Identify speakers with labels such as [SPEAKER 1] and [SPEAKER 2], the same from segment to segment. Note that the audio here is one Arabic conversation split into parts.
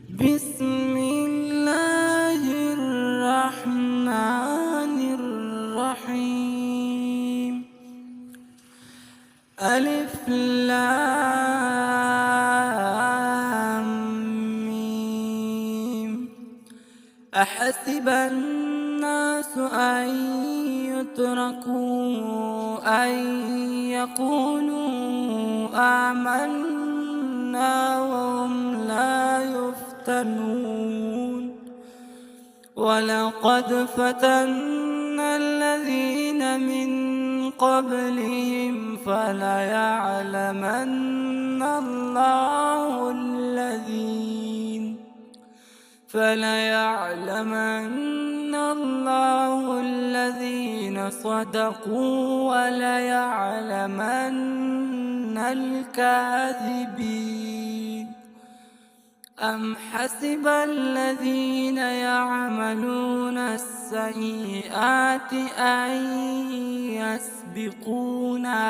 [SPEAKER 1] بسم الله الرحمن الرحيم. ألف لام ميم. أحسب الناس أن يتركوا أن يقولوا آمنا وهم لا يفتنون. ولقد فتنا الذين من قبلهم فليعلمن الله الذين صدقوا وليعلمن الكاذبين. أم حسب الذين يعملون السيئات أن يسبقونا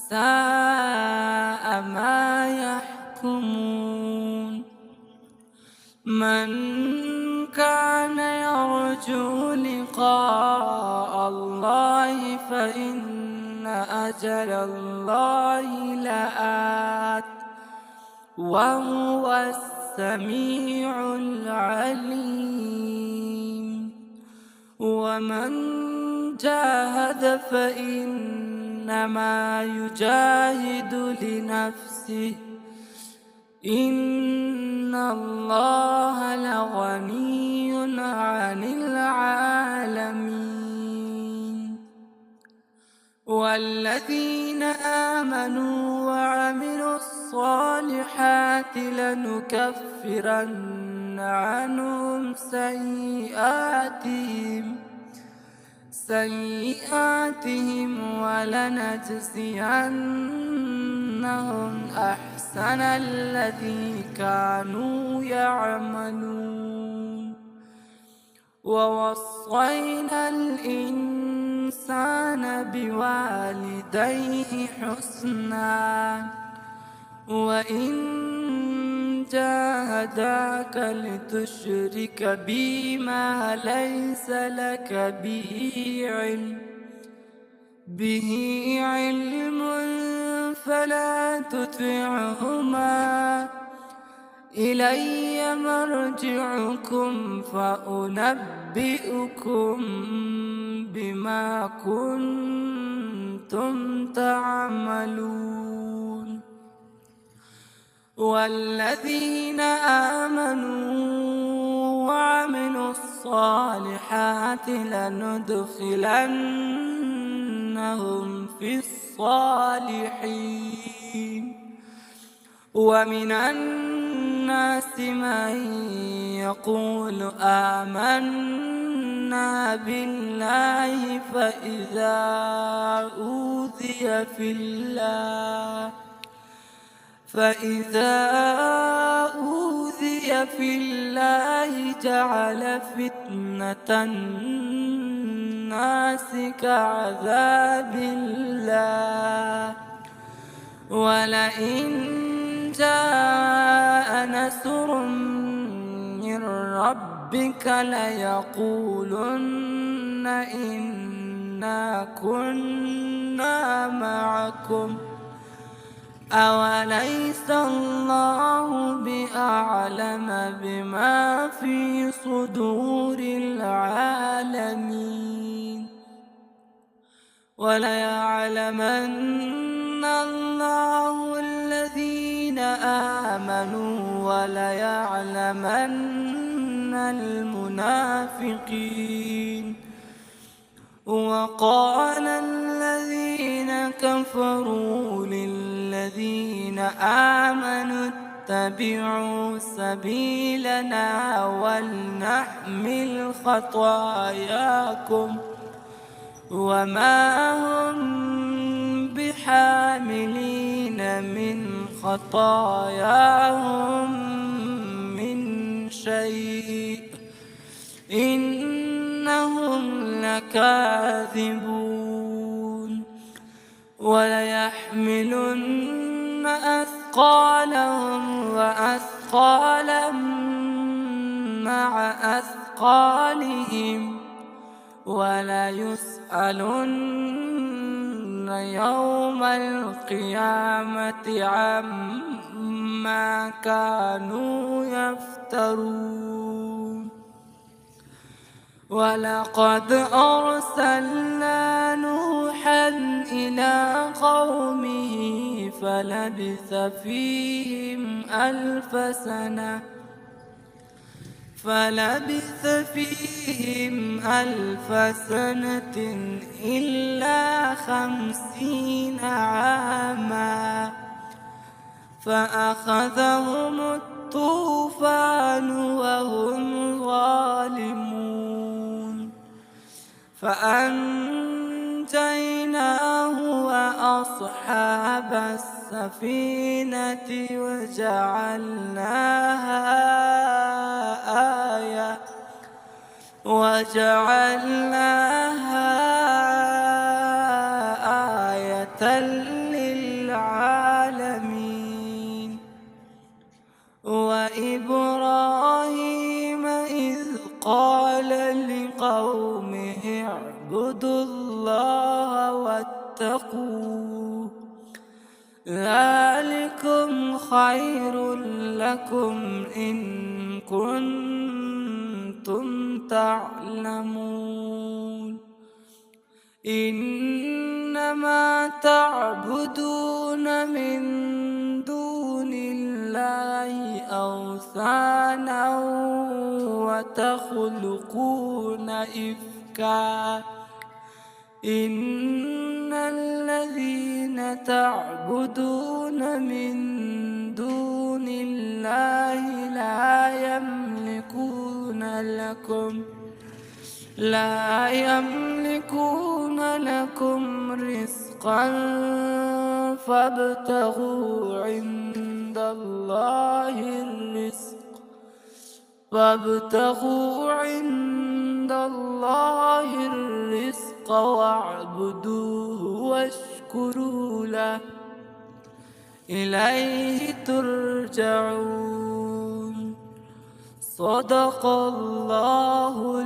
[SPEAKER 1] ساء ما يحكمون. من كان يرجو لقاء الله فإن أجل الله لآت وهو السميع العليم. ومن جاهد فإنما يجاهد لنفسه إن الله لغني عن العالمين. والذين آمنوا وعملوا الصالحات لنكفرن عنهم سيئاتهم ولنجزينهم أحسن الذي كانوا يعملون. ووصينا الإنسان بوالديه حسنا وإن جاهداك لتشرك بي ما ليس لك به علم فلا تطعهما إلي مرجعكم فأنبئكم بما كنتم تعملون. والذين آمنوا وعملوا الصالحات لندخلنهم في الصالحين. ومن الناس من يقول آمنا بالله فإذا أوذي في الله جعل فتنة الناس كعذاب الله. ولئن جاء نصر من ربك ليقولن إنا كنا معكم أوليس الله بأعلم بما في صدور العالمين. وليعلمن الله الذين آمنوا وليعلمن المنافقين. وقال الذين كفروا للذين آمنوا اتبعوا سبيلنا ولنحمل خطاياكم وما هم بحاملين من خطاياهم من شيء إنهم لكاذبون. وليحملن أثقالهم وأثقالهم أثقالا مع أثقالهم وليسألن يوم القيامة عما كانوا يفترون. ولقد أرسلنا نوحا إلى قومه فلبث فيهم ألف سنة إلا 50 عاما فأخذهم الطوفان وهم ظالمون فأنجيناه وأصحاب السفينة وجعلناها آية للعالمين. وإبراهيم إذ قال لقومه اعبدوا الله واتقوه ذلكم خير لكم إن كنتم تعلمون. إنما تعبدون من دون الله أوثانا وتخلقون إفكا إن الذين تعبدون من دون الله لا يملكون لكم رزقا فابتغوا عند الله الرزق واعبدوه واشكروا له إليه ترجعون. صدق الله